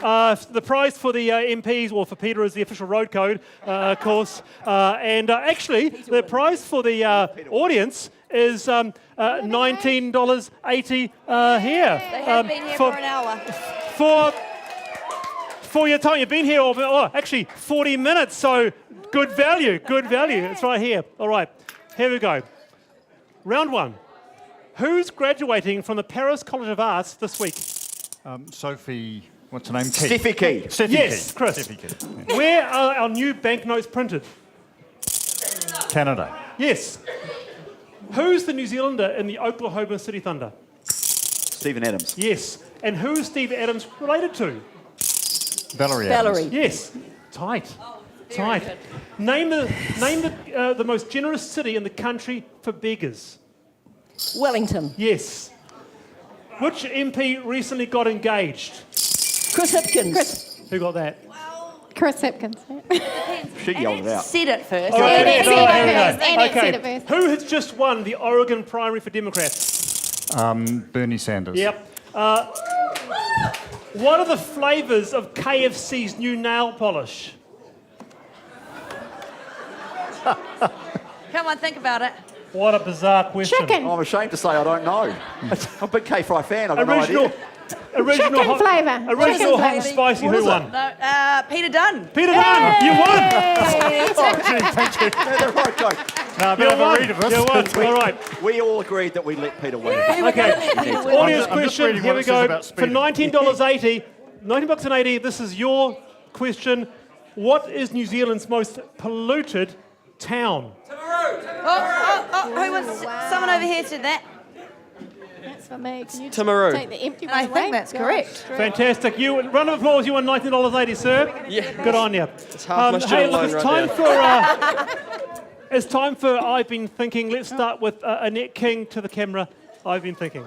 The prize for the MPs, or for Peter, is the official road code, of course. And actually, the prize for the audience is $19.80 here. They have been here for an hour. For your time. You've been here actually 40 minutes, so good value, good value. It's right here. All right, here we go. Round one. Who's graduating from the Paris College of Arts this week? Sophie, what's her name? Steffi Key. Yes, Chris. Steffi Key. Where are our new banknotes printed? Canada. Yes. Who's the New Zealander in the Oklahoma City Thunder? Stephen Adams. Yes. And who's Steve Adams related to? Valerie. Valerie. Adams. Yes. Tight. Tight. Name the most generous city in the country for beggars. Wellington. Yes. Which MP recently got engaged? Chris Hipkins. Who got that? Chris Hipkins. She yelled it out. Said it first. All right, Annette here we said go, it here we first. go. Annette Okay. said it first. Who has just won the Oregon primary for Democrats? Bernie Sanders. Yep. What are the flavours of KFC's new nail polish? Come on, think about it. What a bizarre question. Chicken. I'm ashamed to say I don't know. I'm a big K-Fry fan. I've got no Original idea. Chicken hot, flavour. Original Chicken hot and flavour. spicy. What Who is won? No, Peter Dunn. Peter Dunn. You won. Yeah, they're right, Joe. Now, a bit You of a won. read of this. You won. All right. We all agreed that we'd let Peter win. Okay. Audience I'm just question. reading Here what we it says go. about For speeding. $19.80, $19.80. This is your question. What is New Zealand's most polluted town? Who was? Someone over here said that. That's for me. Can you Timaru. take the empty one I away? think that's correct. Fantastic. You round of applause. You won $19.80, sir. Yeah. Good on you. It's half my Hey, student look, loan it's right time now. for it's time for I've been thinking. Let's start with Annette King to the camera. I've been thinking.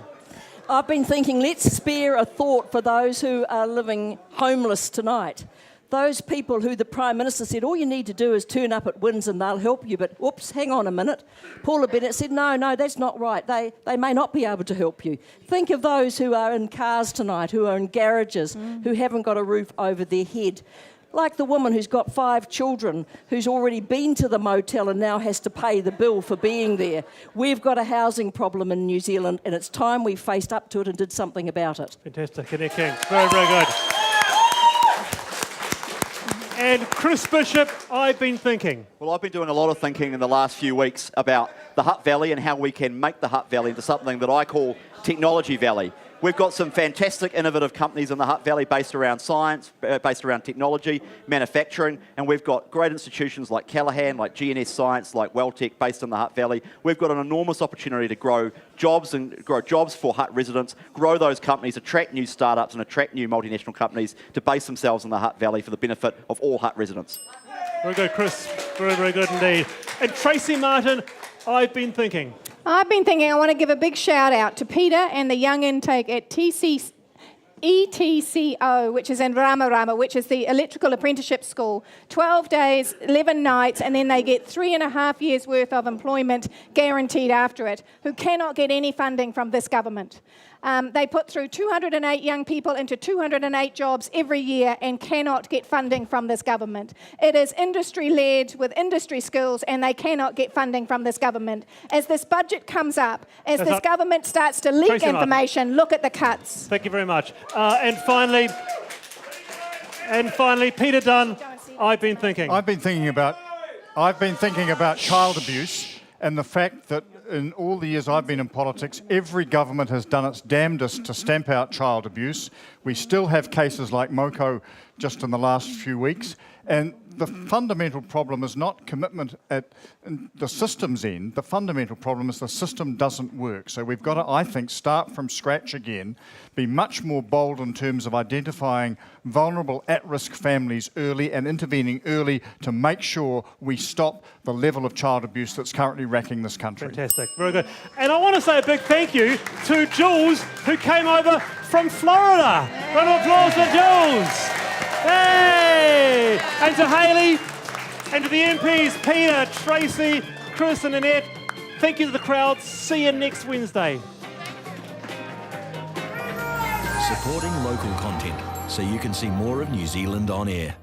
I've been thinking, let's spare a thought for those who are living homeless tonight. Those people who the Prime Minister said, all you need to do is turn up at Winds and they'll help you. But, whoops, hang on a minute. Paula Bennett said, no, that's not right. They may not be able to help you. Think of those who are in cars tonight, who are in garages, who haven't got a roof over their head. Like the woman who's got 5 children, who's already been to the motel and now has to pay the bill for being there. We've got a housing problem in New Zealand, and it's time we faced up to it and did something about it. Fantastic, Annette King. Very, very good. And Chris Bishop, I've been thinking. Well, I've been doing a lot of thinking in the last few weeks about the Hutt Valley and how we can make the Hutt Valley into something that I call Technology Valley. We've got some fantastic innovative companies in the Hutt Valley based around science, based around technology, manufacturing, and we've got great institutions like Callaghan, like GNS Science, like Welltech based in the Hutt Valley. We've got an enormous opportunity to grow jobs for Hutt residents, grow those companies, attract new startups and attract new multinational companies to base themselves in the Hutt Valley for the benefit of all Hutt residents. Very good, Chris. Very, very good indeed. And Tracy Martin, I've been thinking. I've been thinking I want to give a big shout out to Peter and the young intake at ETCO, which is in Ramarama, which is the Electrical Apprenticeship School. 12 days, 11 nights, and then they get 3.5 years' worth of employment guaranteed after it, who cannot get any funding from this government. They put through 208 young people into 208 jobs every year and cannot get funding from this government. It is industry-led with industry skills, and they cannot get funding from this government. As this budget comes up, as this government starts to leak Tracy Martin. information, look at the cuts. Thank you very much. And finally, Peter Dunn, I've been thinking. I've been thinking about child abuse and the fact that in all the years I've been in politics, every government has done its damnedest to stamp out child abuse. We still have cases like Moko just in the last few weeks. And the fundamental problem is not commitment at the system's end. The fundamental problem is the system doesn't work. So we've got to, I think, start from scratch again, be much more bold in terms of identifying vulnerable at-risk families early and intervening early to make sure we stop the level of child abuse that's currently wrecking this country. Fantastic, very good. And I want to say a big thank you to Jules, who came over from Florida. Round of applause for Jules. Hey! And to Hayley, and to the MPs, Peter, Tracy, Chris and Annette. Thank you to the crowd. See you next Wednesday. Supporting local content. so you can see more of New Zealand on air.